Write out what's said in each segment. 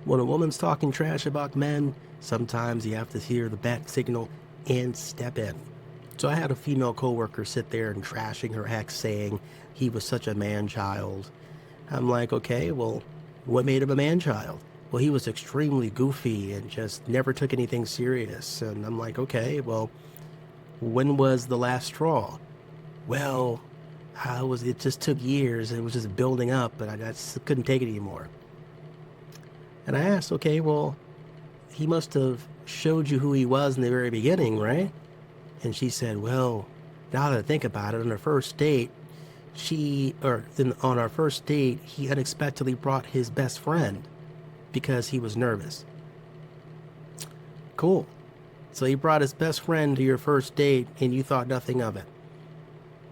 When a woman's talking trash about men, sometimes you have to hear the bat signal and step in. So I had a female coworker sit there and trashing her ex, saying he was such a man child. I'm like, okay, well, what made him a man child? Well, he was extremely goofy and just never took anything serious. And I'm like, okay, well, when was the last straw? Well, it just took years. It was just building up, and I just couldn't take it anymore. And I asked, okay, well, he must have showed you who he was in the very beginning, right? And she said, well, now that I think about it, on our first date, on our first date, he unexpectedly brought his best friend because he was nervous. Cool. So he brought his best friend to your first date and you thought nothing of it.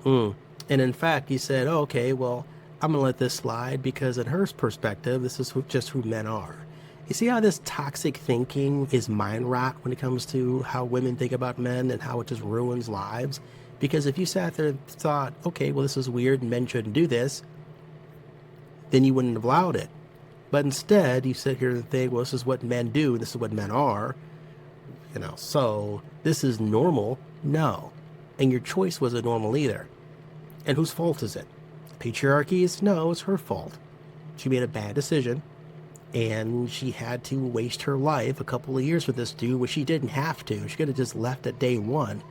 And in fact, you said, oh, okay, well, I'm going to let this slide because in her perspective, this is just who men are. You see how this toxic thinking is mind rot when it comes to how women think about men and how it just ruins lives? Because if you sat there and thought, okay, well, this is weird and men shouldn't do this, then you wouldn't have allowed it. But instead, you sit here and think, well, this is what men do, this is what men are, so this is normal. No. And your choice wasn't normal either. And whose fault is it? Patriarchy's? No, it's her fault. She made a bad decision, and she had to waste her life a couple of years with this dude, which she didn't have to. She could have just left at day one.